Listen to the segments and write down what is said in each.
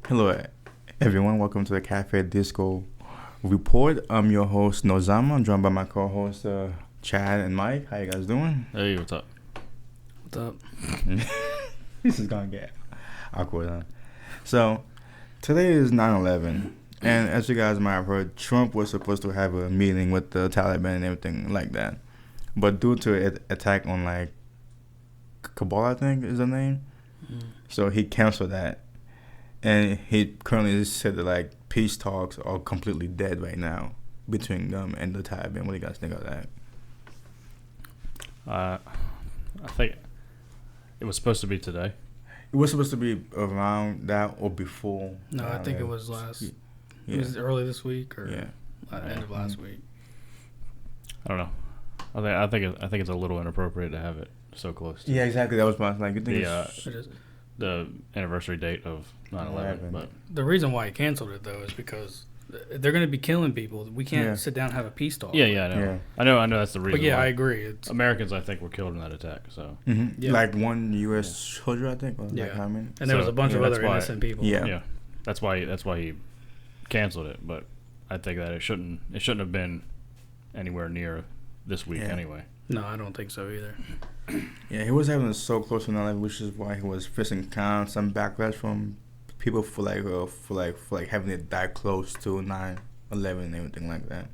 Hello, everyone. Welcome to the Cafe Disco Report. I'm your host, Nozama. I'm joined by my co-hosts, Chad and Mike. How you guys doing? Hey, what's up? What's up? This is going to get awkward, huh? So, today is 9/11. And as you guys might have heard, Trump was supposed to have a meeting with the Taliban and everything like that. But due to an attack on, Kabul, I think is the name. So he canceled that. And he currently said that peace talks are completely dead right now between them and the Taliban. What do you guys think of that? I think it was supposed to be today. It was supposed to be around that or before. No, I think it was It was early this week or end of last week. I don't know. I think it's a little inappropriate to have it so close. Yeah, exactly. That was my you think It is. The anniversary date of 9/11. But The reason why he canceled it though is because they're going to be killing people. We can't sit down and have a peace talk. I know. I know that's the reason. But why. I agree. Americans, I think, were killed in that attack. So like one U.S. soldier, I think. Or how many? And there was a bunch of other innocent people. Yeah. That's why he canceled it. But I think that it shouldn't have been anywhere near this week anyway. No, I don't think so either. Yeah, he was having it so close to 9/11, which is why he was facing some backlash from people for having it that close to 9/11 and everything like that.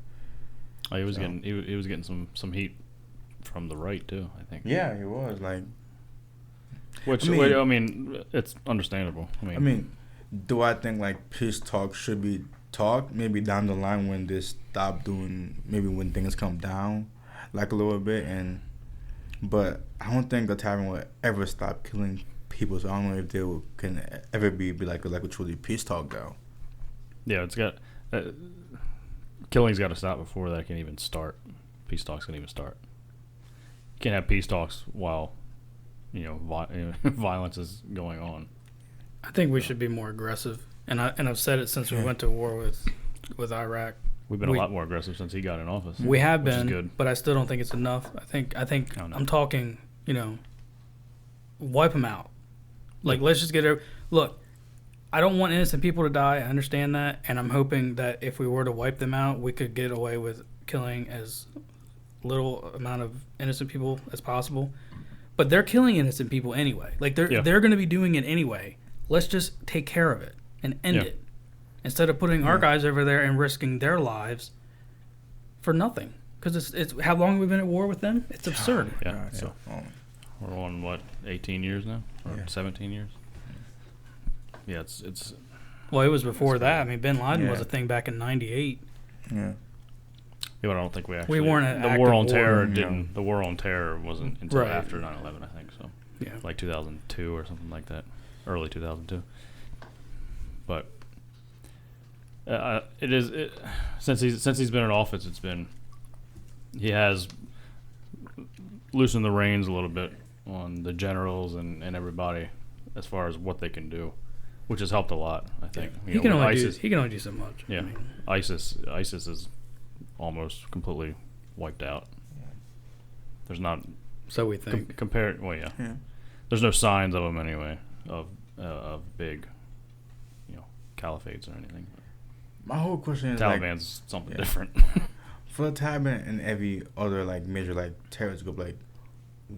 Oh, he was getting some heat from the right too, I think. Yeah, he was Which it's understandable. Do I think peace talk should be talked maybe down the line when they stop doing, maybe when things come down a little bit, but I don't think the Taliban will ever stop killing people, so I don't know if they can ever be like a truly peace talk though. Yeah, it's got killing's got to stop before that can even start. Peace talks can even start. You can't have peace talks while violence is going on. I think we should be more aggressive, and I've said it since we went to war with Iraq. We've been a lot more aggressive since he got in office. We have been, is good. But I still don't think it's enough. I think I'm talking, wipe them out. Let's just get it. Look, I don't want innocent people to die. I understand that, and I'm hoping that if we were to wipe them out, we could get away with killing as little amount of innocent people as possible. But they're killing innocent people anyway. They're going to be doing it anyway. Let's just take care of it and end it. Instead of putting our guys over there and risking their lives for nothing. Because it's how long have we been at war with them? It's absurd. Yeah. So we're on, 18 years now? Or 17 years? Yeah, it's... Well, it was before that. Bin Laden was a thing back in 98. Yeah. Yeah, but I don't think we actually... We weren't at the war on terror didn't... The war on terror wasn't until after 9/11, I think, so... Yeah. 2002 or something like that. Early 2002. But... since he's been in office, he has loosened the reins a little bit on the generals and everybody as far as what they can do, which has helped a lot, I think. He can only do so much. Yeah, ISIS is almost completely wiped out. There's not. So we think. There's no signs of them anyway of big, caliphates or anything. My whole question is Taliban's something different. For the Taliban and every other major terrorist group,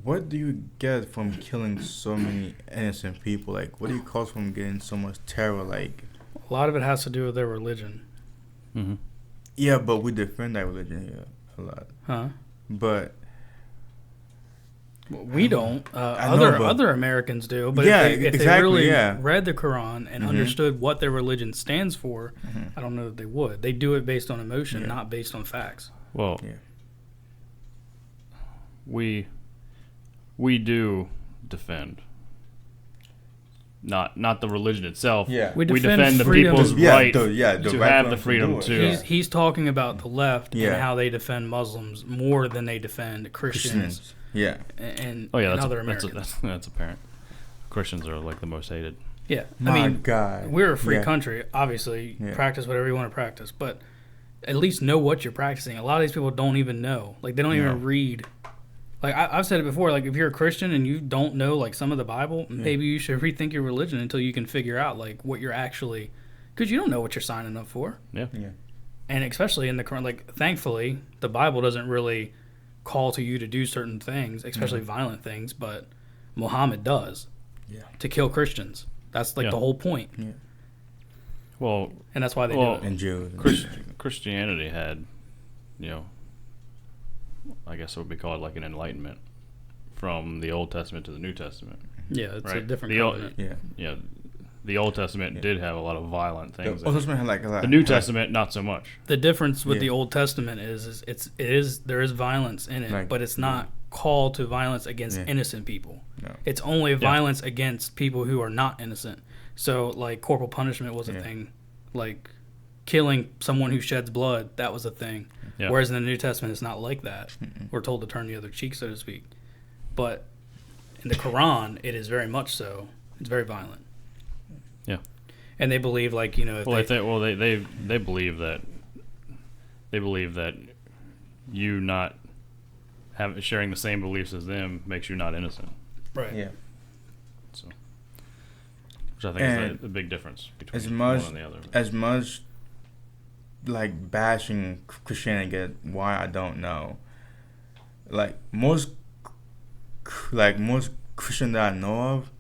what do you get from killing so many innocent people? What do you cause from getting so much terror? A lot of it has to do with their religion. Mm-hmm. Yeah, but we defend that religion here a lot. Huh? But we don't. Other Americans do. But if they really read the Quran and understood what their religion stands for, I don't know that they would. They do it based on emotion, not based on facts. Well, we do defend. Not the religion itself. Yeah. We defend the people's right to have the freedom to. He's talking about the left and how they defend Muslims more than they defend Christians. Yeah. And other Americans. That's apparent. Christians are the most hated. Yeah. God. We're a free country. Obviously, practice whatever you want to practice, but at least know what you're practicing. A lot of these people don't even know. They don't even read Like I've said it before, like if you're a Christian and you don't know like some of the Bible, maybe you should rethink your religion until you can figure out like what you're actually, because you don't know what you're signing up for. Yeah. And especially in the current, like thankfully the Bible doesn't really call to you to do certain things, especially violent things, but Muhammad does. Yeah. To kill Christians. That's like the whole point. Yeah. Well, and that's why they do it. And Jews. Christianity had, I guess what would be called like an enlightenment from the Old Testament to the New Testament. Yeah, it's right? a different covenant. The Old Testament did have a lot of violent things. The Old Testament had like a lot. The New Testament, not so much. The difference with the Old Testament is there is violence in it, but it's not called to violence against innocent people. No. It's only violence against people who are not innocent. So like corporal punishment was a thing, like killing someone who sheds blood, that was a thing. Yeah. Whereas in the New Testament, it's not like that. We're told to turn the other cheek, so to speak. But in the Quran, it is very much so. It's very violent. Yeah. And they believe, like, they believe that you not sharing the same beliefs as them makes you not innocent. Right. Yeah. So, which I think is the big difference between one and the other. As much like bashing Christianity, why I don't know. Like most Christians that I know of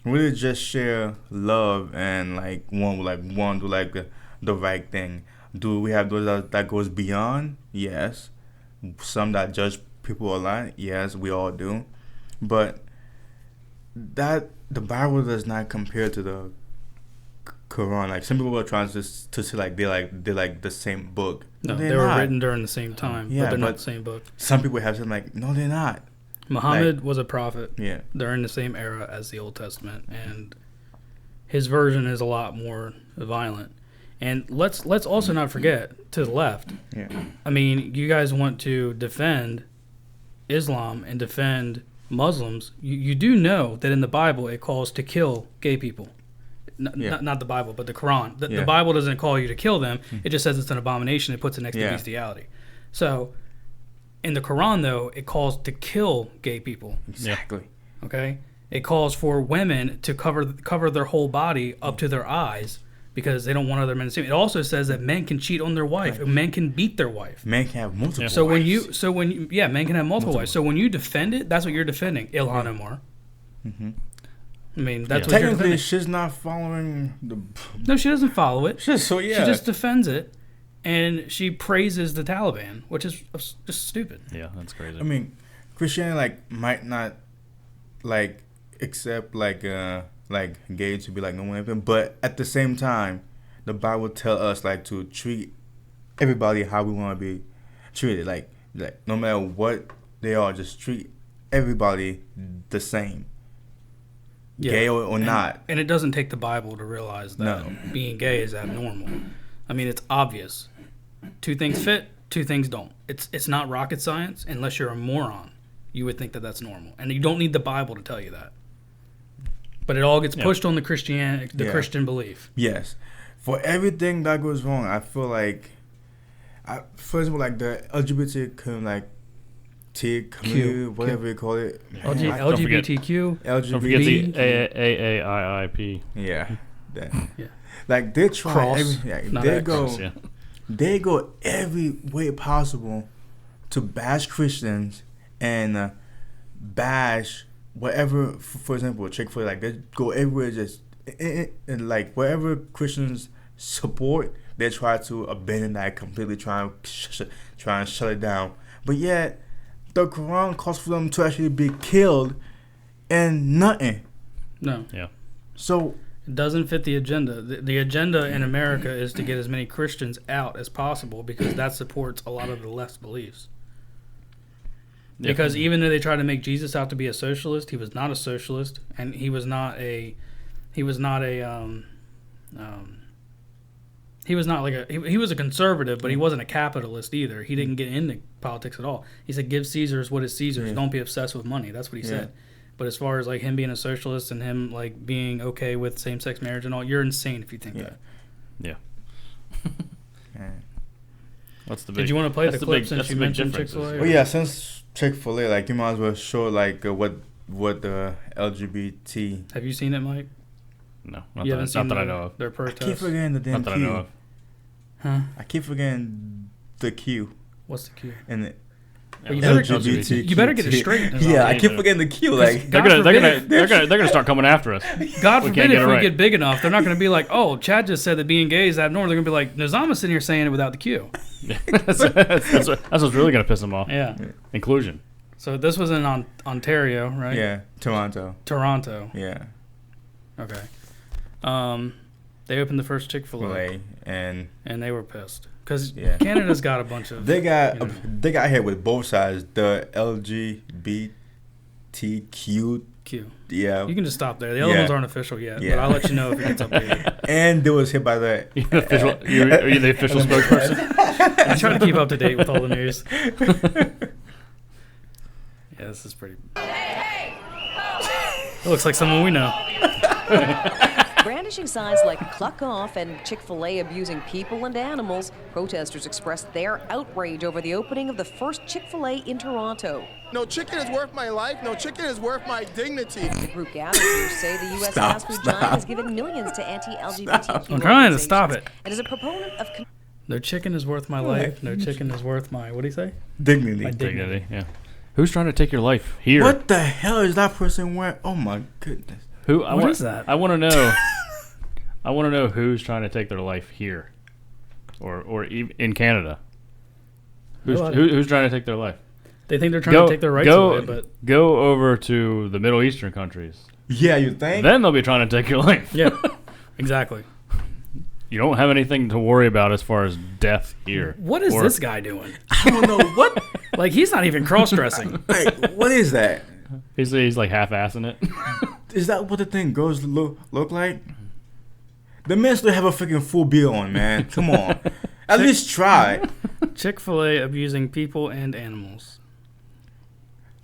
really just share love and like one do like the right thing. Do we have those that goes beyond? Yes. Some that judge people a lot? Yes, we all do. But that the Bible does not compare to the Quran. Like some people are trying to say like they're like the same book. No, they were written during the same time, but they're not the same book. Some people have said like, no, they're not. Muhammad was a prophet. Yeah. They're in the same era as the Old Testament, and his version is a lot more violent. And let's also not forget, to the left, I mean, you guys want to defend Islam and defend Muslims. You do know that in the Bible it calls to kill gay people. Not the Bible, but the Quran. The Bible doesn't call you to kill them. It just says it's an abomination. It puts it next to bestiality. So in the Quran, though, it calls to kill gay people. Exactly. Okay? It calls for women to cover their whole body up to their eyes because they don't want other men to see them. It also says that men can cheat on their wife. Right. Men can beat their wife. Men can have multiple wives. Men can have multiple wives. So when you defend it, that's what you're defending. Ilhan Omar. Mm-hmm. I mean, that's what you're defending. Technically, she's not following the... No, she doesn't follow it. She just defends it. And she praises the Taliban, which is just stupid. Yeah, that's crazy. I mean, Christianity might not accept gay to be like normal anything, but at the same time, the Bible tell us to treat everybody how we want to be treated. Like no matter what they are, just treat everybody the same. Yeah. Gay or not. And it doesn't take the Bible to realize that being gay is abnormal. I mean, it's obvious. Two things fit, two things don't. It's not rocket science unless you're a moron. You would think that that's normal. And you don't need the Bible to tell you that. But it all gets pushed on the Christian belief. Yes. For everything that goes wrong, I feel like, for example, the LGBT community, whatever you call it. LGBTQ. Don't forget the AAIIP. Yeah. They try they go every way possible to bash Christians and bash whatever. For example, Chick-fil-A, they go everywhere just and whatever Christians support, they try to abandon that completely, try and shut it down. But yet, the Quran calls for them to actually be killed and nothing. No. Yeah. So it doesn't fit the agenda. The agenda in America is to get as many Christians out as possible because that supports a lot of the left's beliefs. Yeah. Because even though they try to make Jesus out to be a socialist, he was not a socialist, and he was a conservative, but he wasn't a capitalist either. He didn't get into politics at all. He said, "Give Caesar's what is Caesar's. Don't be obsessed with money." That's what he said. But as far as him being a socialist and him being okay with same-sex marriage and all, you're insane if you think that. Yeah. Did you want to play the clip since you mentioned Chick-fil-A? Oh yeah, since Chick-fil-A, like you might as well show like what the LGBT. Have you seen it, Mike? No, You haven't seen not that I know of. their I protests? keep forgetting the damn Not that I know Q. of. Huh? I keep forgetting the Q What's the Q? and the Well, you better- LGBT. you better get it straight. Yeah, I keep forgetting the Q. Like They're God gonna start coming after us. God We forbid can't get if it we right. get big enough, they're not going to be like, oh, Chad just said that being gay is abnormal. They're going to be like, Nizama's sitting here saying it without the Q. that's what's really gonna piss them off. Yeah. Inclusion. So this was in Ontario, right? yeah, Toronto. Toronto. Yeah, Okay. They opened the first Chick-fil-A, Malay, and and they were pissed because Yeah. Canada's got a bunch of. they got you know. they got hit with both sides. The LGBTQ. Q. Yeah, You can just stop there. The other Yeah. ones aren't official yet, Yeah. but I'll let you know if it gets updated. and they was hit by the. Are you the official spokesperson? I try to keep up to date with all the news. Yeah, this is pretty. It looks like someone we know. Brandishing signs like "Cluck Off" and Chick-fil-A abusing people and animals, protesters expressed their outrage over the opening of the first Chick-fil-A in Toronto. No chicken is worth my life. No chicken is worth my dignity. The group gathered here say the U.S. Stop, fast food stop. giant has given millions to anti-LGBTQ I'm trying to stop organizations it. and is a proponent of No chicken is worth my life. No chicken is worth my. What do you say? Dignity. My Dignity. Yeah. Who's trying to take your life here? What the hell is that person wearing? Oh my goodness. Who? What is that? I want to know. I want to know who's trying to take their life here, or in Canada. Who's trying to take their life? They think they're trying to take their rights away, but go over to the Middle Eastern countries. Yeah, you think? Then they'll be trying to take your life. yeah, exactly. You don't have anything to worry about as far as death here. What is Or- this guy doing? I don't know what. Like he's not even cross-dressing. Like, what is that? He's like half-assing it. Is that what the thing goes look like? The men still have a freaking full bill on, man. Come on, at least try. Chick-fil-A abusing people and animals.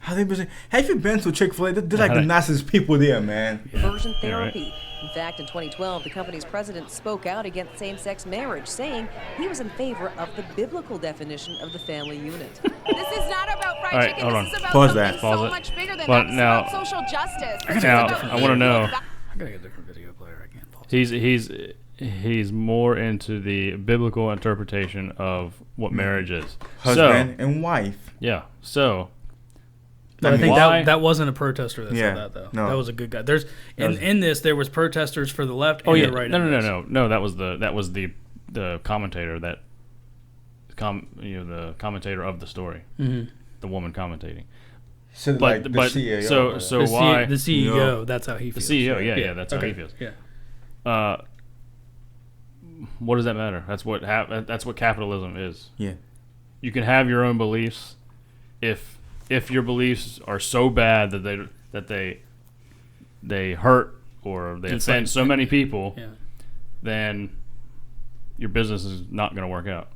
How they been? Have you been to Chick-fil-A? They're like How the they- nicest people there, man. conversion Yeah, right. therapy. In fact, in 2012, the company's president spoke out against same-sex marriage, saying he was in favor of the biblical definition of the family unit. This is not about fried All right, chicken. hold on. This is about Pause something that. Pause so it. much bigger than But that. This now- is about social justice. This is Now, about I wanna know. I gotta get a different video player. I can't pause. He's more into the biblical interpretation of what marriage is. Husband and wife. Yeah. So But I think why- that wasn't a protester that Yeah, said that though. no. That was a good guy. There's in this there was protesters for the left and Oh yeah. the right. No. That was the commentator that the commentator of the story. Mm-hmm. The woman commentating. So But like the but CEO. so The, why the CEO, No. that's how he the feels. CEO? Yeah, that's how okay. he feels. Yeah. What does that matter? That's what that's what capitalism is. Yeah. You can have your own beliefs if your beliefs are so bad that they hurt or they It's offend like- so many people, Yeah. then your business is not going to work out.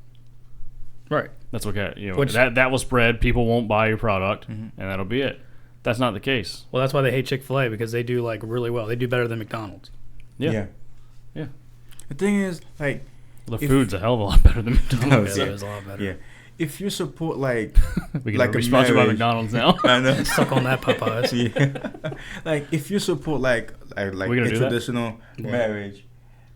Right. That's what Which- that will spread. People won't buy your product, and that'll be it. That's not the case. Well, that's why they hate Chick-fil-A because they do like really well. They do better than McDonald's. Yeah. The thing is, like, The If- food's a hell of a lot better than McDonald's. Yeah, yeah. that is a lot better. yeah, if you support like, We can Like be a sponsored by marriage. McDonald's now. I know. Suck on that, Popeyes. Yeah. Like if you support like We a gonna do that? traditional marriage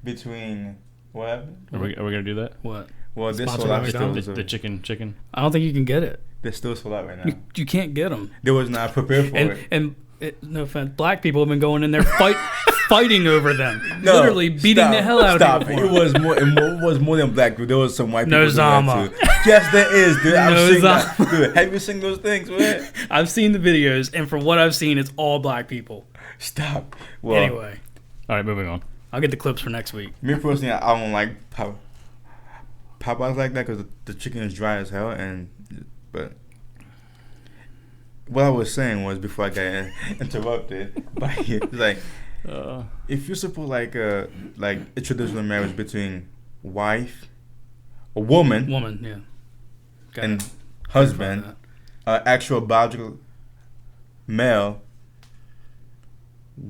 between what happened? Are we gonna do that? What? Well, they're Sponsored sold by out still. McDonald's? So The chicken. I don't think you can get it. they're still sold out right now. You can't get them. They was not prepared for it. And no offense, black people have been going in there fighting over them, No, literally beating stop, the hell out stop. of them. It was more. It was more than black people. There was some white people. No doing that Zama. too. Yes, there is. Dude. I've No seen Zama. that. Dude, have you seen those things, man? I've seen the videos, and from what I've seen, it's all black people. Stop. Well, Anyway, All right, moving on. I'll get the clips for next week. me personally, I don't like Popeyes like that because the chicken is dry as hell. But what I was saying was before I got interrupted by you, it's like if you support like a traditional marriage between a woman, Yeah. Got and it. husband, That. actual biological male,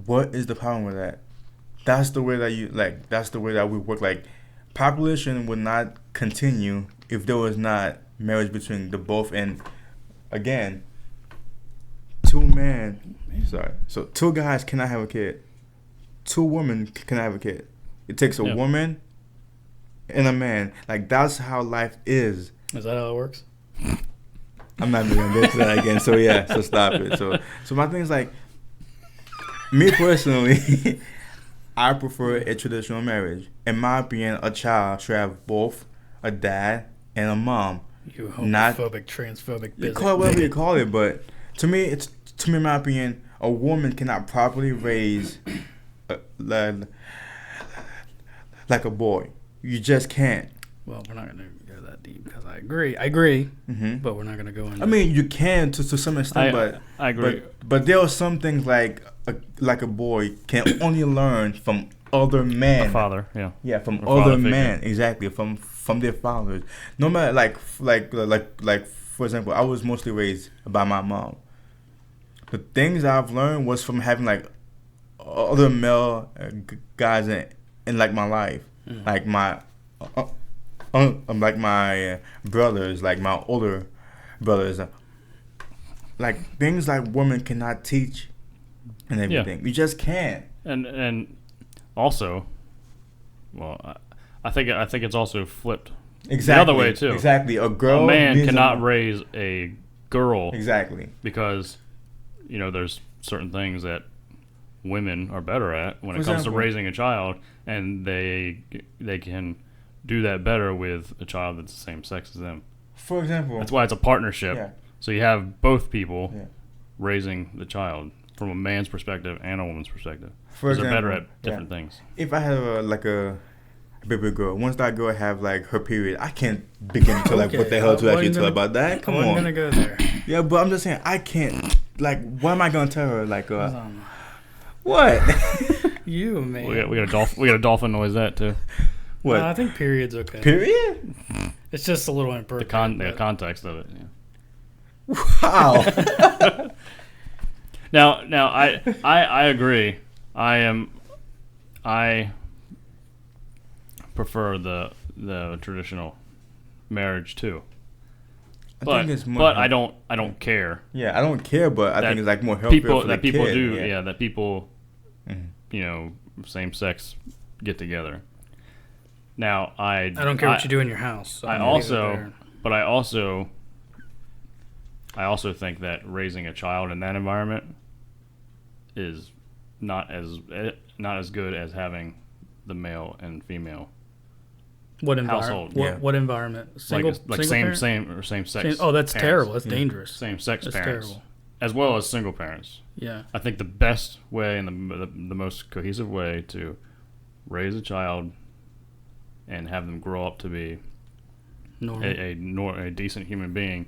what is the problem with that? That's the way that that's the way that we work. Like, population would not continue if there was not marriage between the both. And again, So 2 guys cannot have a kid. 2 women cannot have a kid. It takes a woman and a man. Like, that's how life is. Is that how it works? I'm not even gonna get to that again. So yeah, so stop it. So my thing is like, me personally, I prefer a traditional marriage. In my opinion, a child should have both a dad and a mom. You homophobic, transphobic business. Call it whatever you call it, but to me, in my opinion, a woman cannot properly raise like a boy. You just can't. Well, we're not gonna go that deep because I agree, but we're not gonna go into. I mean, you can to some extent, but I agree. But there are some things like a boy can only learn from other men. A father, from or other father men, figure. exactly, from their fathers. No matter like for example, I was mostly raised by my mom. The things I've learned was from having like other male guys in like my life, like my like my brothers, like my older brothers, like things like women cannot teach and everything. You just can't. And also, well, I think it's also flipped. Exactly. The other way too. Exactly. A man cannot raise a girl. Exactly. Because, there's certain things that women are better at when it comes to raising a child, and they can do that better with a child that's the same sex as them. For example, that's why it's a partnership. Yeah. So you have both people raising the child from a man's perspective and a woman's perspective. For example, they're better at different things. If I have a baby girl, once that girl have like her period, I can't begin to like what the hell to actually tell about that. Come on, I'm gonna go there. Yeah, but I'm just saying I can't. Like, what am I gonna tell her? Like, what? You, man. We got a dolphin noise that too. What? I think period's okay. Period? It's just a little imperfect. The context of it. Yeah. Wow. Now I agree. I prefer the traditional marriage too. But I don't care. Yeah, I don't care, but I think it's like more healthier for the people kid. do. Yeah, that people, same sex get together. Now I don't care what you do in your house. So I also think that raising a child in that environment is not as good as having the male and female. What household? What environment? Single same parent? same sex. Oh, that's parents. terrible. That's dangerous. Same sex that's parents, terrible. As well as single parents. Yeah. I think the best way and the most cohesive way to raise a child and have them grow up to be a decent human being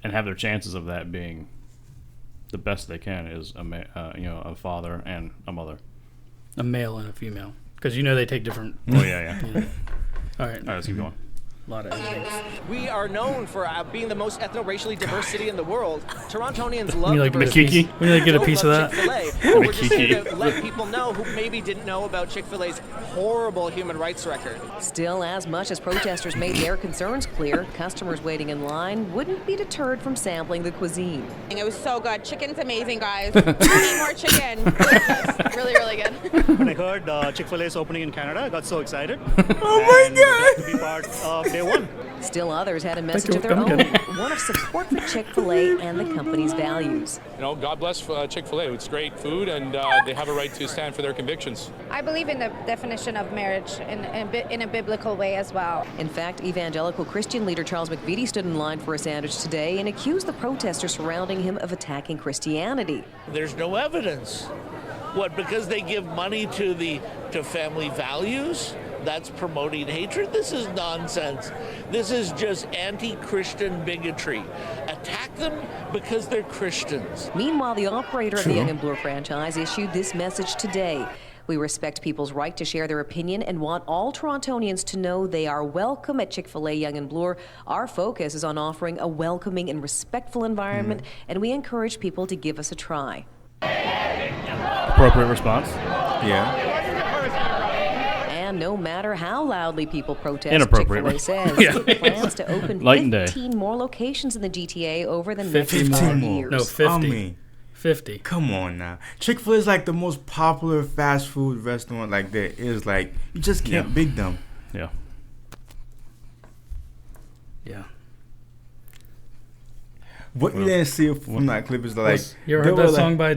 and have their chances of that being the best they can is a father and a mother. A male and a female. Because they take different... Oh, yeah. All right, let's keep going. A lot of editing. We are known for being the most ethno-racially diverse city in the world. Torontonians love you like diversity. Makiki? Would you like to get a piece of that? Chick-fil-A. We're just here to let people know who maybe didn't know about Chick-fil-A's horrible human rights record. Still, as much as protesters made their concerns clear, customers waiting in line wouldn't be deterred from sampling the cuisine. It was so good. Chicken's amazing, guys. I need more chicken. Delicious. Really, really good. When I heard Chick-fil-A is opening in Canada, I got so excited. Oh my God! To be part of day one. Still others had a message of their own, one of support for Chick-fil-A and the company's values. God bless Chick-fil-A. It's great food, and they have a right to stand for their convictions. I believe in the definition of marriage in a biblical way as well. In fact, evangelical Christian leader Charles McVitie stood in line for a sandwich today and accused the protesters surrounding him of attacking Christianity. There's no evidence. What, because they give money to family values? That's promoting hatred? This is nonsense. This is just anti-Christian bigotry. Attack them because they're Christians. Meanwhile, the operator of the Young and Bloor franchise issued this message today. We respect people's right to share their opinion and want all Torontonians to know they are welcome at Chick-fil-A Young and Bloor. Our focus is on offering a welcoming and respectful environment, and we encourage people to give us a try. Appropriate response. Yeah. And no matter how loudly people protest, Inappropriately. Chick-fil-A says it plans to open Light and day. 15 more locations in the GTA over the next 50 5 more. years. No, 50. I mean, 50. come on now. Chick-fil-A is like the most popular fast food restaurant like there is. Like, you just can't beat them. Yeah. Yeah. What you didn't see from that clip is like... You ever heard that song by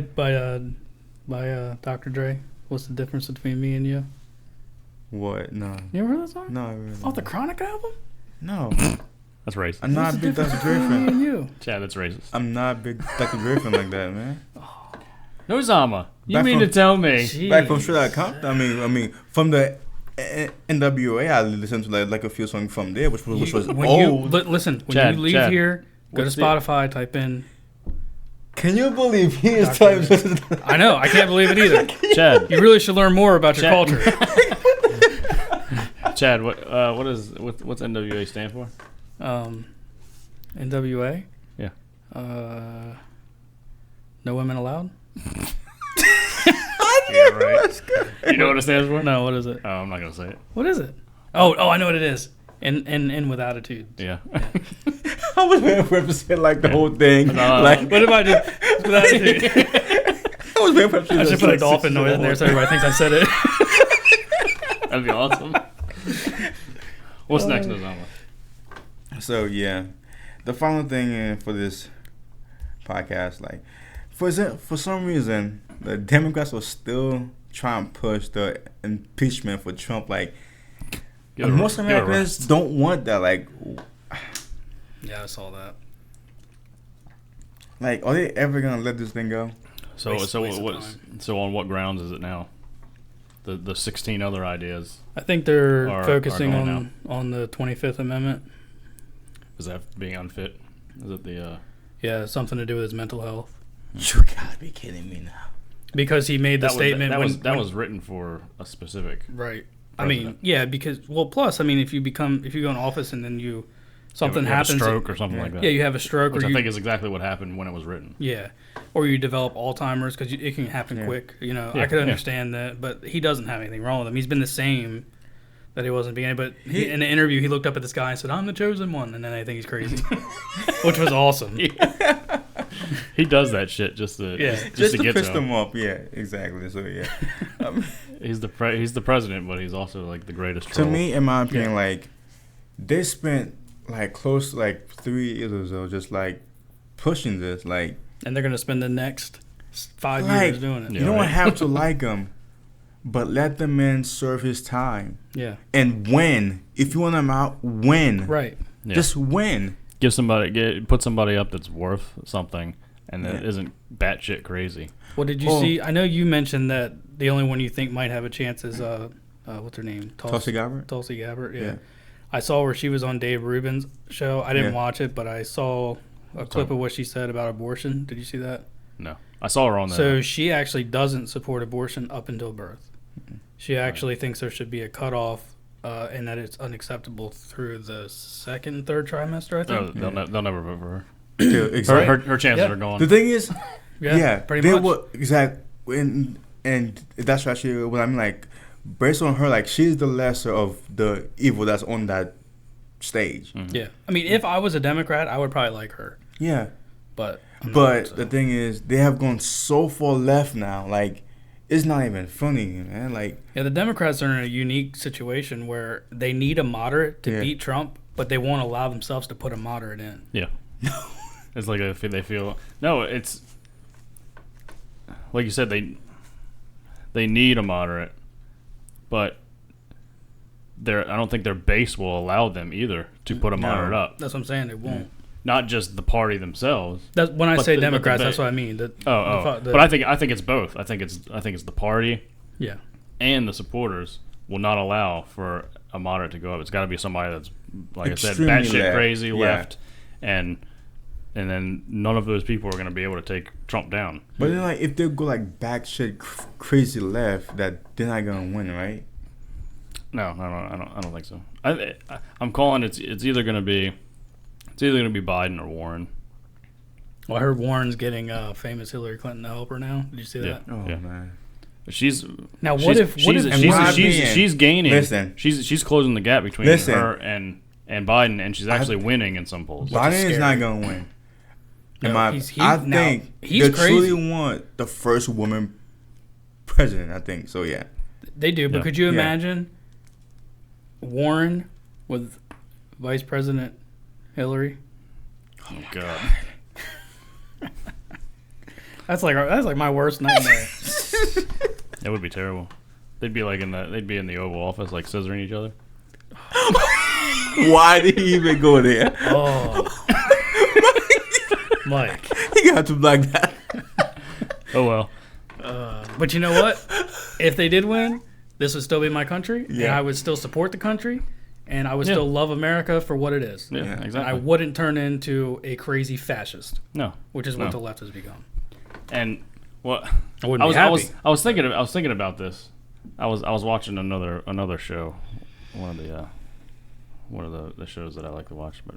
Dr. Dre? What's the difference between me and you? What? No. You ever heard that song? No, I really Off the Chronic album? No. That's racist. I'm not a big Dr. Dre Me fan. and you. Chad, that's racist. I'm not a big Dr. Dre fan like that, man. No, Zama. You Back mean from- to tell me? Jeez. Back from Straight Outta Compton, I mean, from the NWA, I listened to like a few songs from there, which was When old. Listen, when Chad, you leave Chad, here, go to what's the- Spotify, type in. Can you believe he is Dr. typing? I know, I can't believe it either. Chad. You really should learn more about your Chad. culture. Chad, what's NWA stand for? NWA? Yeah. No women allowed? Yeah, right. You know what it stands for? No, what is it? Oh, I'm not gonna say it. What is it? Oh, I know what it is. In with attitude. Yeah. I was waiting for him to say like the whole thing. Like, What if I did with attitude? I was waiting for him to I say should put a like dolphin noise in there so everybody thinks I said it. That'd be awesome. What's next, Nozama? So yeah, the final thing for this podcast, like, for some reason, the Democrats are still trying to push the impeachment for Trump. Like, most Americans don't want that. Like, Yeah, I saw that. like, are they ever gonna let this thing go? So Waste of what? time. So on what grounds is it now? The 16 other ideas. I think they're Are focusing going on the 25th Amendment. Is that being unfit? Is it the? Yeah, something to do with his mental health. You gotta be kidding me now. Because he made the statement that was written for a specific. Right. president. I mean, yeah, because plus, I mean, if you go in office and then something you have happens, a stroke or something like that. Yeah, you have a stroke, which or I think is exactly what happened when it was written. Yeah, or you develop Alzheimer's because it can happen quick. You know, Yeah, I could yeah. understand that, but he doesn't have anything wrong with him. He's been the same that he was in the beginning. But in the interview, he looked up at this guy and said, "I'm the chosen one," and then I think he's crazy, which was awesome. He does that shit just to just to get piss to him. them up. Yeah, exactly. So yeah, He's the president, but he's also like the greatest to troll. me, in my opinion, like, they spent like close to like 3 years or so just like pushing this, like, And they're gonna spend the next 5 like, years doing it. you don't have to like him, but let the man serve his time. Yeah. And win. If you want him out, win. Right. Yeah. Just win. Put somebody up that's worth something and that isn't batshit crazy. What did you see? I know you mentioned that the only one you think might have a chance is what's her name? Tulsi Gabbard? Tulsi Gabbard, yeah. Yeah. I saw where she was on Dave Rubin's show. I didn't Yeah. watch it, but I saw a clip of what she said about abortion. Did you see that? No, I saw her on there. So she actually doesn't support abortion up until birth. She actually thinks there should be a cutoff, and that it's unacceptable through the second and third trimester, I think. They'll never vote for her. Yeah, exactly. Her chances are gone. The thing is, pretty they much. were exactly, and that's actually what I'm like. Based on her, like, she's the lesser of the evil that's on that stage. Yeah, I mean, if I was a Democrat, I would probably like her. Yeah, but the thing is, they have gone so far left now. Like, it's not even funny, man. Like, yeah, the Democrats are in a unique situation where they need a moderate to beat Trump, but they won't allow themselves to put a moderate in. Yeah. It's like they feel no. It's like you said, they need a moderate, but I don't think their base will allow them either to put a moderate up. That's what I'm saying. They won't. Not just the party themselves. That's when I but say the Democrats. base. That's what I mean. But I think it's both. I think it's the party. Yeah. And the supporters will not allow for a moderate to go up. It's got to be somebody that's, like Extremely I said, batshit left. crazy left, and then none of those people are going to be able to take Trump down. but then, like, if they go like batshit crazy left, that they're not gonna win, right? No, I don't think so. I'm calling it's either going to be Biden or Warren. Well, I heard Warren's getting famous Hillary Clinton to help her now. Did you see that? Oh Yeah. man. She's now. What if she's gaining? Listen, she's closing the gap between her and Biden, and she's actually winning in some polls. Biden is not gonna win. I think he's they crazy. truly want the first woman president. I think so. Yeah, they do. But could you imagine Warren with Vice President Hillary? Oh God. That's like my worst nightmare. It would be terrible. They'd be in the Oval Office, like scissoring each other. Why did he even go there? Oh, Mike, he got to like that. Oh well. But you know what? If they did win, this would still be my country, and I would still support the country, and I would still love America for what it is. Yeah, exactly. And I wouldn't turn into a crazy fascist. No, which is what the left has become. And what I wouldn't be happy. I was thinking about this. I was watching another show, one of the shows that I like to watch, but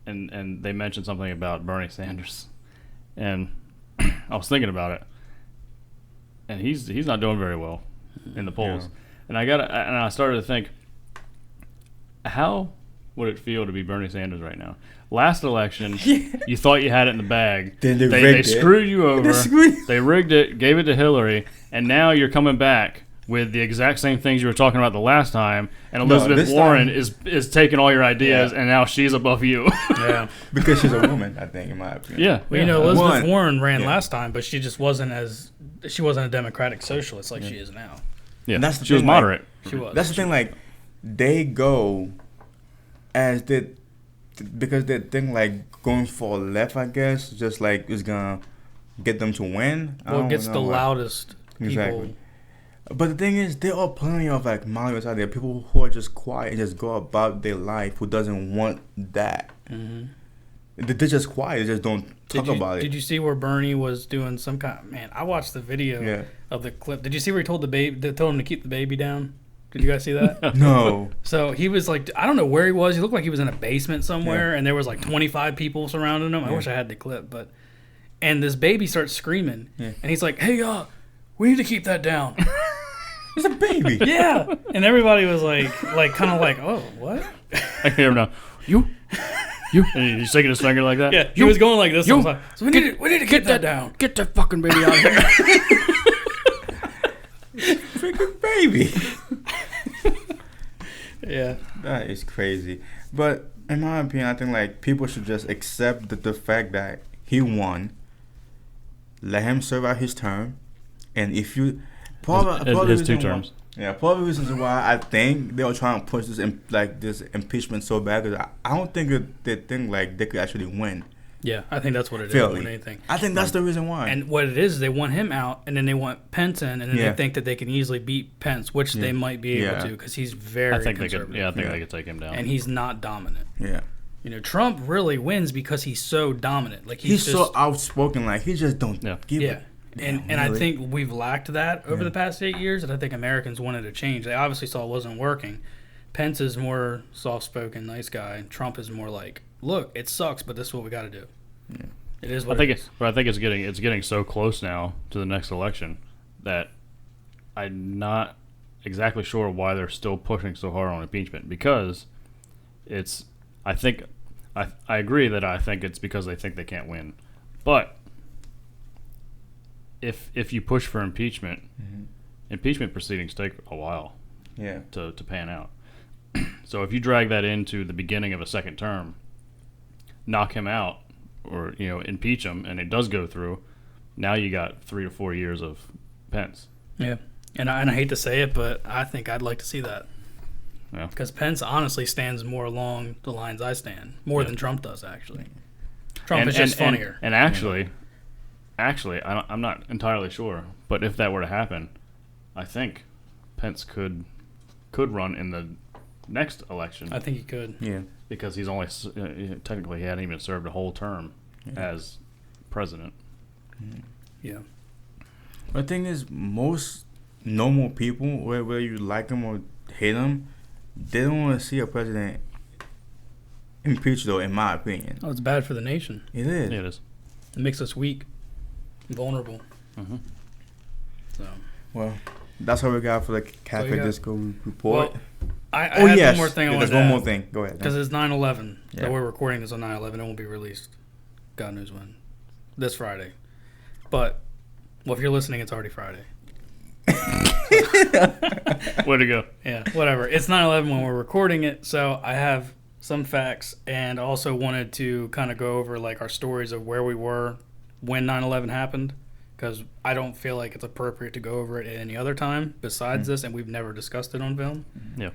and they mentioned something about Bernie Sanders, and I was thinking about it, and he's not doing very well in the polls, and I started to think, how would it feel to be Bernie Sanders right now? Last election, you thought you had it in the bag. Then they screwed you over. They rigged it, gave it to Hillary, and now you're coming back with the exact same things you were talking about the last time. And Elizabeth Warren is taking all your ideas, and now she's above you. Yeah, because she's a woman, I think, in my opinion. Yeah, well, you know, Elizabeth Warren ran last time, but she just wasn't a democratic socialist like she is now. Yeah, that's she was moderate. She was. That's the thing. Like, they go as because they think like going for left, I guess, just like is gonna get them to win. Well, it gets the loudest people. Exactly. But the thing is, there are plenty of like moderators out there, people who are just quiet and just go about their life, who doesn't want that. Mm-hmm. They're just quiet. They just don't talk about it. Did you see where Bernie was doing some kind? Man, I watched the video of the clip. Did you see where he told him to keep the baby down? Did you guys see that? No. So he was like, I don't know where he was. He looked like he was in a basement somewhere, and there was like 25 people surrounding him. I wish I had the clip, and this baby starts screaming, and he's like, "Hey, we need to keep that down." It's a baby. Yeah, and everybody was like kind of like, "Oh, what?" I can hear him now. You, and he's shaking his finger like that. Yeah, he was going like this. So we need to keep that down. Get that fucking baby out of here. Freaking baby. Yeah, that is crazy. But in my opinion, I think like people should just accept the fact that he won. Let him serve out his term, and if you his 2 terms. Yeah, part of the reasons why I think they were trying to push this this impeachment so bad because I don't think they think like they could actually win. Yeah, I think that's what it is more than anything. I think that's the reason why. And what it is, they want him out, and then they want Pence in, and then they think that they can easily beat Pence, which they might be able to because he's very conservative. I think they could take him down. And he's not dominant. Yeah. You know, Trump really wins because he's so dominant. Like he's so outspoken. Like he just don't give it. And I think we've lacked that over the past 8 years, and I think Americans wanted a change. They obviously saw it wasn't working. Pence is more soft-spoken, nice guy. And Trump is more like, look, it sucks, but this is what we got to do. Yeah. It is what it is. But I think it's getting so close now to the next election that I'm not exactly sure why they're still pushing so hard on impeachment because I agree that I think it's because they think they can't win. But if you push for impeachment, impeachment proceedings take a while to pan out. So if you drag that into the beginning of a second term, knock him out or impeach him, and it does go through, now you got 3 to 4 years of Pence. Yeah, and I hate to say it, but I think I'd like to see that. Yeah, because Pence honestly stands more along the lines I stand, more than Trump does actually. Trump is just funnier. And actually, I'm not entirely sure, but if that were to happen, I think Pence could run in the next election. I think he could. Yeah. Because he's only technically he hadn't even served a whole term as president. Yeah. The thing is, most normal people, whether you like them or hate them, they don't want to see a president impeached, though, in my opinion. Oh, it's bad for the nation. It is. Yeah, it is. It makes us weak, vulnerable. Mm-hmm. So. Well, that's what we got for the Cafe Disco report. Well, I had one more thing I wanted to add. There's one more thing. Go ahead. Because it's 9/11. Yeah. So we're recording this on 9/11. It won't be released. God knows when. This Friday. But, well, if you're listening, it's already Friday. Way to go. Yeah, whatever. It's 9/11 when we're recording it, so I have some facts and also wanted to kind of go over like our stories of where we were when 9/11 happened, because I don't feel like it's appropriate to go over it at any other time besides this, and we've never discussed it on film. Yeah.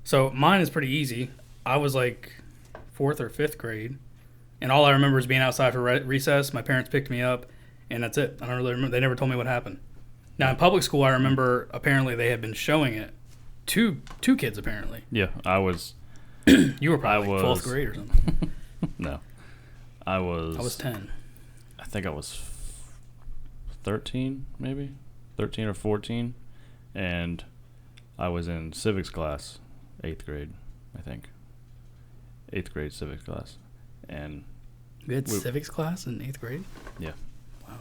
So mine is pretty easy. I was like 4th or 5th grade, and all I remember is being outside for recess. My parents picked me up, and that's it. I don't really remember. They never told me what happened. Now, in public school, I remember apparently they had been showing it to two kids, apparently. Yeah, I was... You were probably like 12th grade or something. No. I was 10. I think I was 13, maybe? 13 or 14. And I was in civics class, 8th grade, I think. 8th grade civics class. And you had civics class in 8th grade? Yeah. Wow.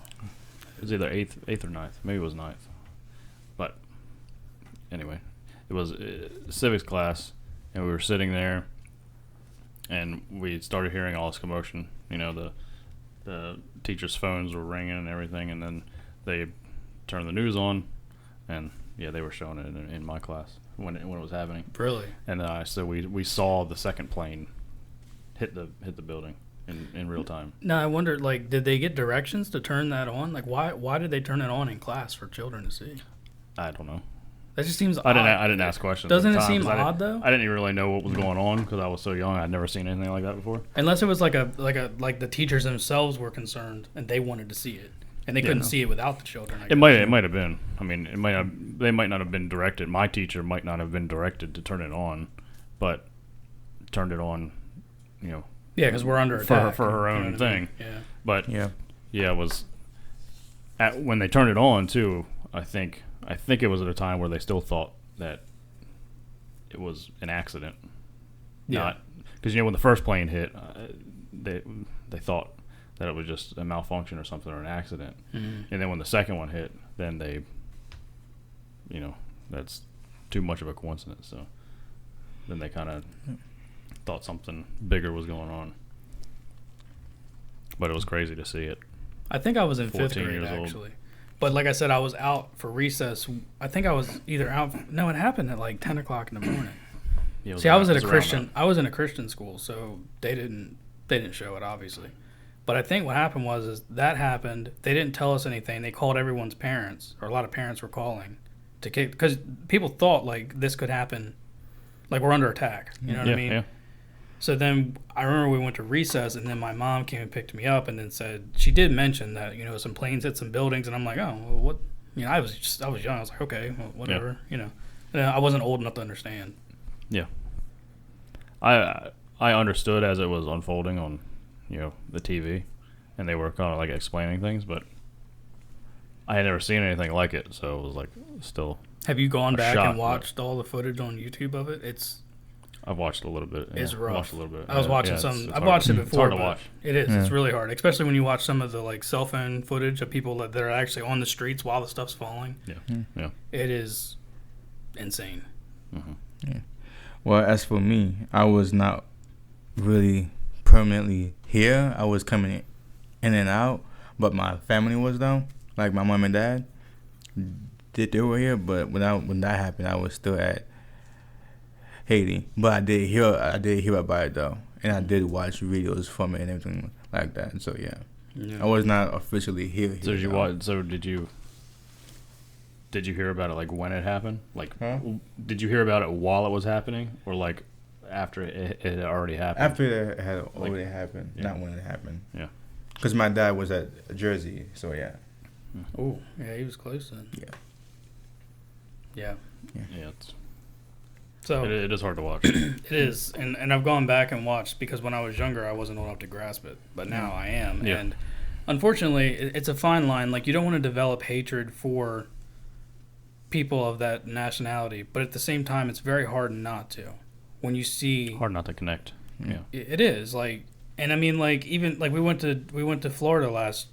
It was either 8th or 9th. Maybe it was 9th. But anyway, it was civics class, and we were sitting there, and we started hearing all this commotion. You know, the teachers' phones were ringing and everything, and then they turned the news on, and yeah, they were showing it in my class when it was happening. Really? And so we saw the second plane hit the building in real time. Now I wondered, like, did they get directions to turn that on? Like, why did they turn it on in class for children to see? I don't know. That just seems odd. I didn't ask questions. Doesn't at the it time, seem odd though? I didn't even really know what was going on because I was so young. I'd never seen anything like that before. Unless it was like the teachers themselves were concerned and they wanted to see it, and they couldn't see it without the children. It might have been. I mean, they might not have been directed. My teacher might not have been directed to turn it on, but turned it on. You know. Yeah, because we're under attack for her own thing. Yeah. But it was when they turned it on too. I think it was at a time where they still thought that it was an accident. Yeah. Because when the first plane hit, they thought that it was just a malfunction or something or an accident. Mm-hmm. And then when the second one hit, then they, that's too much of a coincidence. So then they kind of thought something bigger was going on. But it was crazy to see it. I think I was in 5th grade actually. But like I said, I was out for recess. I think I was either out. No, it happened at like 10 o'clock in the morning. Yeah, See, I was in a Christian school, so they didn't show it obviously. But I think what happened was that happened. They didn't tell us anything. They called everyone's parents, or a lot of parents were calling because people thought like this could happen, like we're under attack. You know what I mean? Yeah. So then I remember we went to recess, and then my mom came and picked me up, and then said she did mention that some planes hit some buildings, and I'm like, oh, well, what? I was young. I was like, okay, well, whatever. And I wasn't old enough to understand. Yeah. I understood as it was unfolding on the TV, and they were kind of like explaining things, but I had never seen anything like it, so it was like still. Have you gone back and watched all the footage on YouTube of it? I've watched a little bit. It's rough. I watched a little bit. I was watching some. I've watched it before. It's hard to watch. It is. It's really hard, especially when you watch some of the like cell phone footage of people that are actually on the streets while the stuff's falling. Yeah. It is insane. Mm-hmm. Yeah. Well, as for me, I was not really permanently here. I was coming in and out, but my family was though. Like my mom and dad, they were here, but when that happened, I was still at Haiti. But I did hear about it though, and I did watch videos from it and everything like that. So yeah. I was not officially here. So did you hear about it like when it happened? Like, did you hear about it while it was happening, or like after it had already happened? After it had already happened, not when it happened. Yeah. Because my dad was at Jersey, so yeah. Oh, yeah, he was close then. Yeah. So it is hard to watch. It is, and I've gone back and watched because when I was younger, I wasn't old enough to grasp it, but now I am. Yeah. And unfortunately, it's a fine line. Like you don't want to develop hatred for people of that nationality, but at the same time, it's very hard not to. When you see hard not to connect. Yeah. It is like, and I mean like even like we went to Florida last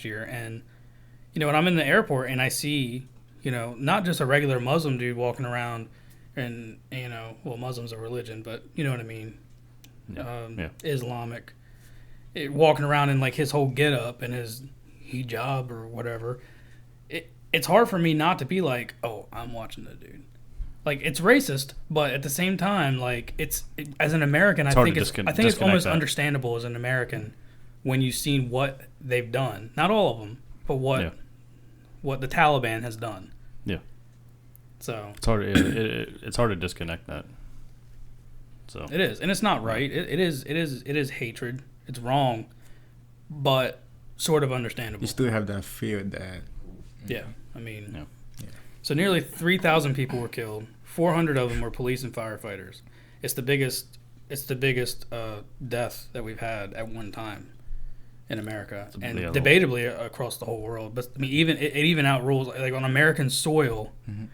year, and you know, when I'm in the airport and I see, you know, not just a regular Muslim dude walking around and, you know, well, Muslim's a religion, but you know what I mean? Islamic. Walking around in like his whole getup and his hijab or whatever. It's hard for me not to be like, oh, I'm watching the dude. Like, it's racist, but at the same time, like, as an American, I think it's almost understandable as an American when you've seen what they've done. Not all of them, but what the Taliban has done. Yeah. So it's hard. It's hard to disconnect that. So it is, and it's not right. It is hatred. It's wrong, but sort of understandable. You still have that fear that. Yeah, I mean. Yeah. So nearly 3,000 people were killed. 400 of them were police and firefighters. It's the biggest death that we've had at one time in America, and debatably across the whole world. But I mean, it even outrules, like, on American soil. Mm-hmm.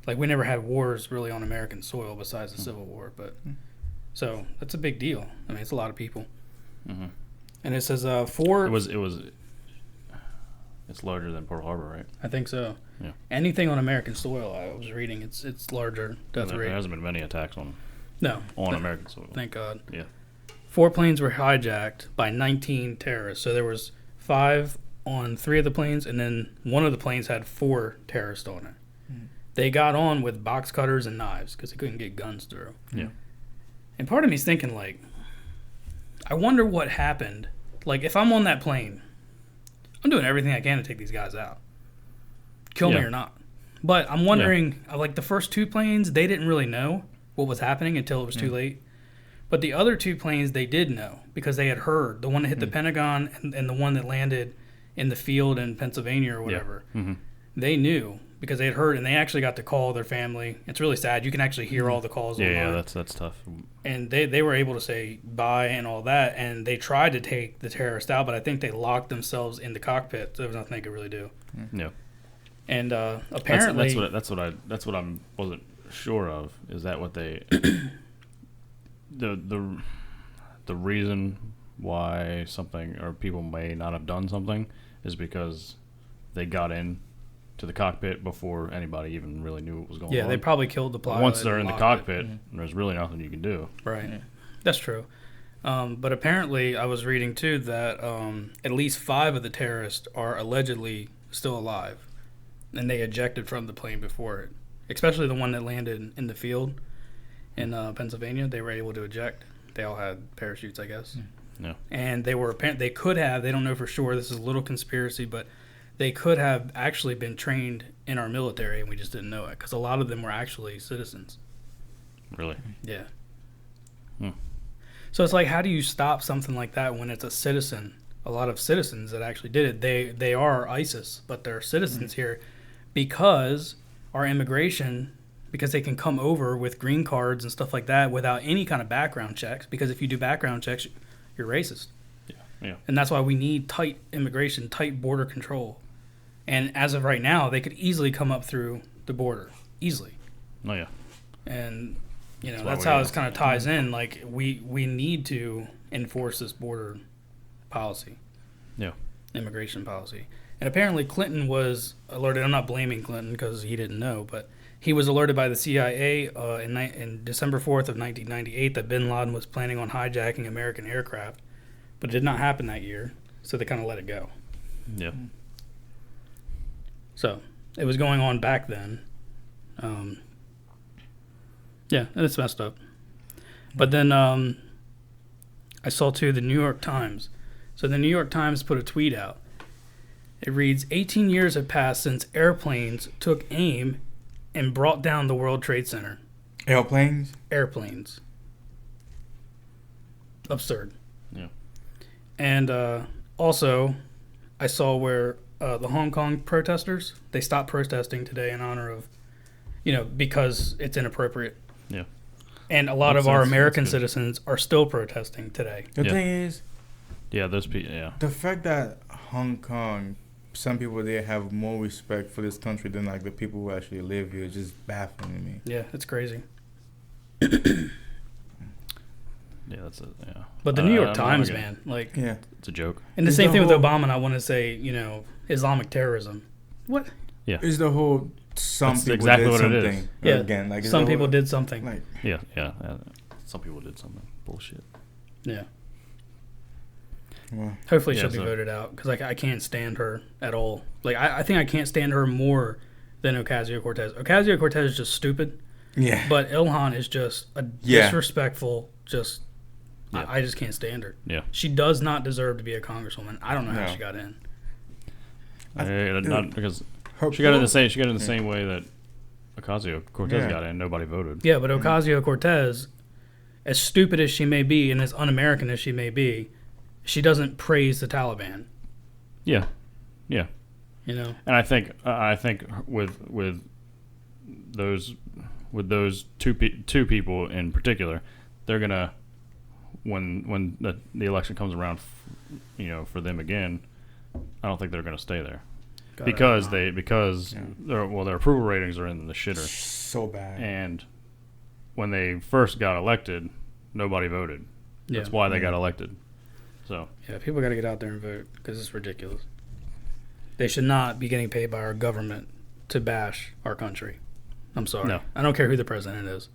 Like, we never had wars really on American soil besides the Civil War. But so that's a big deal. I mean, it's a lot of people. Mm-hmm. And it says four. It's larger than Pearl Harbor, right? I think so. Yeah. Anything on American soil, I was reading, it's larger death rate. There hasn't been many attacks on American soil. Thank God. Yeah. 4 planes were hijacked by 19 terrorists. So there was 5 on 3 of the planes, and then one of the planes had 4 terrorists on it. Mm. They got on with box cutters and knives because they couldn't get guns through. Yeah. And part of me's thinking, like, I wonder what happened. Like, if I'm on that plane, I'm doing everything I can to take these guys out. Kill me or not. But I'm wondering, like, the first 2 planes, they didn't really know what was happening until it was too late. But the other 2 planes, they did know because they had heard. The one that hit the Pentagon and the one that landed in the field in Pennsylvania or whatever. Yeah. Mm-hmm. They knew because they had heard, and they actually got to call their family. It's really sad. You can actually hear all the calls. Yeah, that's tough. And they were able to say bye and all that, and they tried to take the terrorist out, but I think they locked themselves in the cockpit. So there was nothing they could really do. Yeah. And apparently, that's what I wasn't sure of. Is that what they the reason why something or people may not have done something is because they got in to the cockpit before anybody even really knew what was going on. Yeah, they probably killed the pilot. Once they're in the cockpit, there's really nothing you can do. Right. Yeah. That's true. But apparently, I was reading, too, that at least 5 of the terrorists are allegedly still alive. And they ejected from the plane before it. Especially the one that landed in the field in Pennsylvania. They were able to eject. They all had parachutes, I guess. Yeah. And they could have, they don't know for sure, this is a little conspiracy, but they could have actually been trained in our military and we just didn't know it because a lot of them were actually citizens. Really? Yeah. So it's like, how do you stop something like that when it's a citizen? A lot of citizens that actually did it. They are ISIS, but they're citizens here because our immigration, because they can come over with green cards and stuff like that without any kind of background checks. Because if you do background checks, you're racist. Yeah. And that's why we need tight immigration, tight border control. And as of right now, they could easily come up through the border. Easily. Oh, yeah. And, you know, that's how this kind of ties in. Like, we need to enforce this border policy. Yeah. Immigration policy. And apparently Clinton was alerted. I'm not blaming Clinton because he didn't know, but he was alerted by the CIA in December 4th of 1998 that bin Laden was planning on hijacking American aircraft. But it did not happen that year, so they kind of let it go. Yeah. So it was going on back then. Yeah, and it's messed up. But then I saw, too, the New York Times. So the New York Times put a tweet out. It reads, 18 years have passed since airplanes took aim and brought down the World Trade Center. Airplanes? Airplanes. Absurd. Yeah. And also, I saw where the Hong Kong protesters, they stopped protesting today in honor of, because it's inappropriate. Yeah. And a lot of our American citizens are still protesting today. The thing is, those people, the fact that Hong Kong, some people there have more respect for this country than like the people who actually live here is just baffling me. Yeah, it's crazy. Yeah, that's it. Yeah. But the New York Times, man, like, it's a joke. And the same thing with Obama. And I want to say, Islamic terrorism. What? Yeah. It's the whole some That's people exactly did what it something. is. Yeah. Again, like it's Some the people whole- did something. Like, Yeah. Some people did something. Bullshit. Yeah. well, Hopefully Yeah, she'll be so- voted out because I can't stand her at all. Like I think I can't stand her more than Ocasio-Cortez. Ocasio-Cortez is just stupid, yeah. but Ilhan is just a Yeah. disrespectful. Just Yeah. I just can't stand her. Yeah. She does not deserve to be a congresswoman. I don't know how No. she got in. Not because Her she got in pro- the same. She got in the same way that Ocasio-Cortez Yeah. got in. Nobody voted. Yeah, but Ocasio-Cortez, as stupid as she may be and as un-American as she may be, she doesn't praise the Taliban. Yeah. Yeah. You know. And I think with those two people in particular, they're gonna when the election comes around, for them again, I don't think they're gonna stay there God, because I don't know. their approval ratings are in the shitter, so bad. and when they first got elected, nobody voted. That's Yeah. why they got elected. So Yeah, people got to get out there and vote because it's ridiculous. They should not be getting paid by our government to bash our country. I'm sorry. No. I don't care who the president is.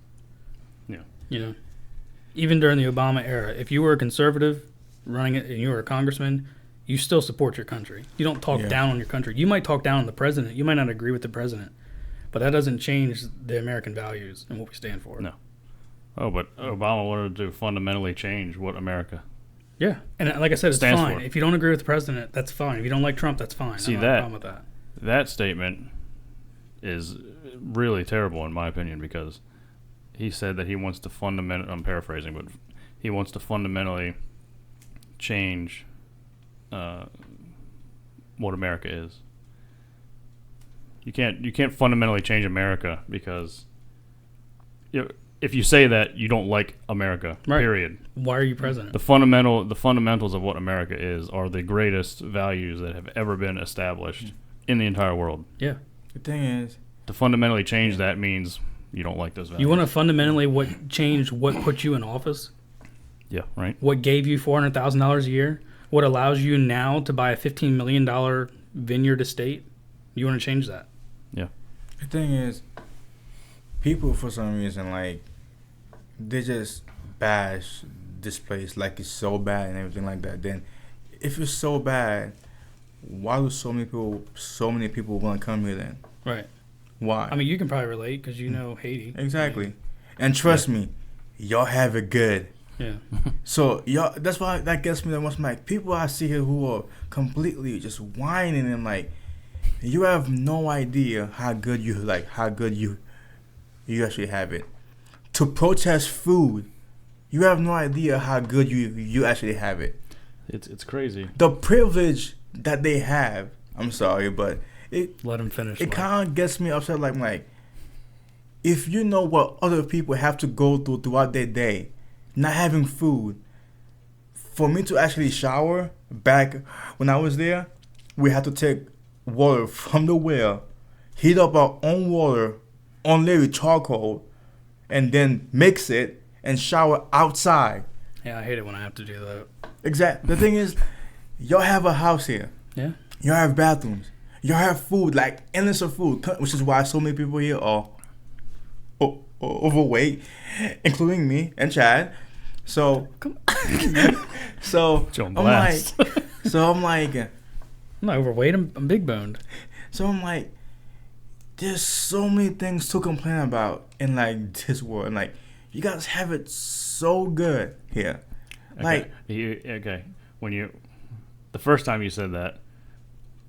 Yeah. You know, even during the Obama era, if you were a conservative running it and you were a congressman, you still support your country. You don't talk Yeah. down on your country. You might talk down on the president. You might not agree with the president, but that doesn't change the American values and what we stand for. No. Oh, but Obama wanted to fundamentally change what America. Yeah, and like I said, it's Stands fine. for. If you don't agree with the president, that's fine. If you don't like Trump, that's fine. See I don't have a that? problem with that. That statement is really terrible in my opinion because he said that he wants to I'm paraphrasing, but he wants to fundamentally change what America is. You can't fundamentally change America because if you say that you don't like America, Right. period. Why are you president? The fundamentals of what America is are the greatest values that have ever been established in the entire world. Yeah. The thing is, To fundamentally change that means you don't like those values. You want to fundamentally change what put you in office? Yeah, right. What gave you $400,000 a year? What allows you now to buy a $15 million vineyard estate? You want to change that? Yeah. the thing is, people for some reason they just bash this place like it's so bad and everything like that. Then, if it's so bad, why do so many people want to come here then? Right. Why? I mean, you can probably relate because you know Haiti. Exactly. And trust me, y'all have it good. Yeah. So y'all, that's why that gets me the most. Like people I see here who are completely just whining and you have no idea how good you actually have it. To protest food, you have no idea how good you actually have it. It's crazy. The privilege that they have. I'm sorry, but Let them finish. it kind of gets me upset. Like, if you know what other people have to go through throughout their day, not having food, for me to actually shower back when I was there, we had to take water from the well, heat up our own water on with charcoal, and then mix it and shower outside. Yeah, I hate it when I have to do that. Exactly. The thing is, y'all have a house here. Yeah. Y'all have bathrooms. Y'all have food, like endless of food, which is why so many people here are overweight, including me and Chad. So, Joan Blast. I'm like, I'm not overweight. I'm big boned. so I'm like, there's so many things to complain about in this world, and you guys have it so good here. Okay. When the first time you said that,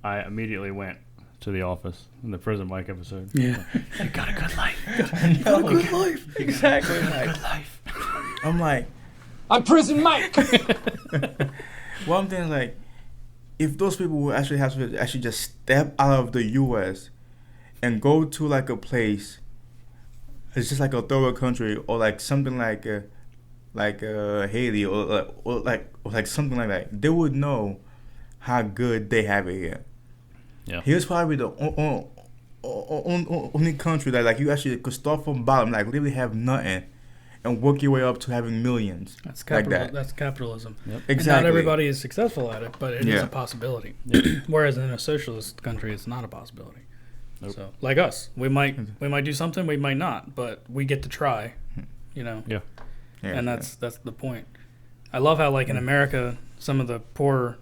I immediately went to The Office in the Prison Mike episode. Yeah. You got a good life. Got a good life. Exactly. Good life. I'm like, I'm Prison Mike. one thing if those people who actually have to actually just step out of the U.S. and go to a place, it's just like a third world country or something like Haiti or something like that, they would know how good they have it here. Yeah. Here's probably the only country that you actually could start from bottom, literally have nothing, and work your way up to having millions. That's like that. That's capitalism. Yep. And Exactly. not everybody is successful at it, but it is Yeah. a possibility. Whereas in a socialist country, it's not a possibility. Nope. So, like us, we might do something, we might not, but we get to try. You know. Yeah. And that's the point. I love how, like, in America, some of the poorer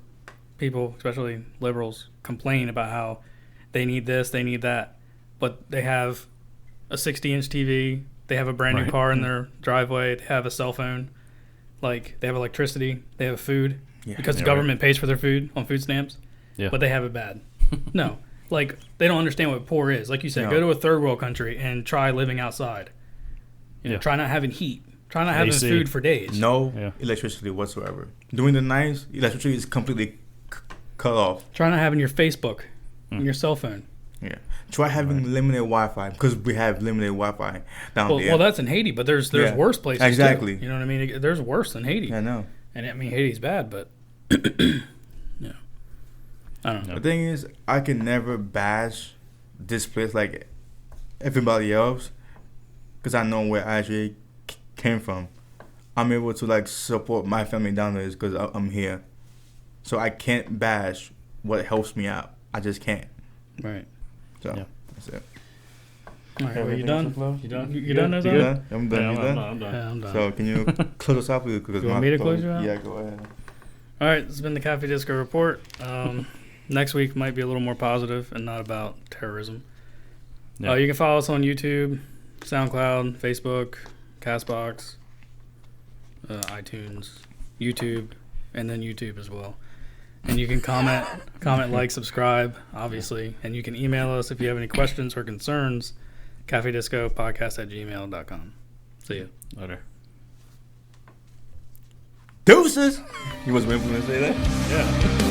people, especially liberals, complain about how they need this, they need that, but they have a 60-inch TV, they have a brand new car in their driveway, they have a cell phone, like, they have electricity, they have food, because the government pays for their food on food stamps, but they have it bad. No. Like, they don't understand what poor is. Like you said, go to a third world country and try living outside. You know, try not having heat. Try not having food for days. No electricity whatsoever. During the nights, electricity is completely cut off. Try not having your Facebook and your cell phone. Yeah. Try having limited Wi-Fi, because we have limited Wi-Fi down there. Well, that's in Haiti, but there's worse places exactly. too. You know what I mean? There's worse than Haiti. I know. And I mean, Haiti's bad, but yeah. I don't know. The thing is, I can never bash this place like everybody else, because I know where I actually came from. I'm able to like support my family down there because I'm here. So I can't bash what helps me out. I just can't. Right. So that's it. All right, well, you done? You done? You done? You done? I'm done. Yeah, You done? I'm done. Yeah, I'm done. So can you close us out? Because You want me to close you out? Yeah, go ahead. All right, this has been the Cafe Disco Report. Next week might be a little more positive and not about terrorism. Yeah. You can follow us on YouTube, SoundCloud, Facebook, CastBox, iTunes, YouTube, and then YouTube as well. And you can comment, like, subscribe, obviously. And you can email us if you have any questions or concerns, cafediscopodcast@gmail.com. See you. Later. Deuces! You was waiting for me to say that? Yeah.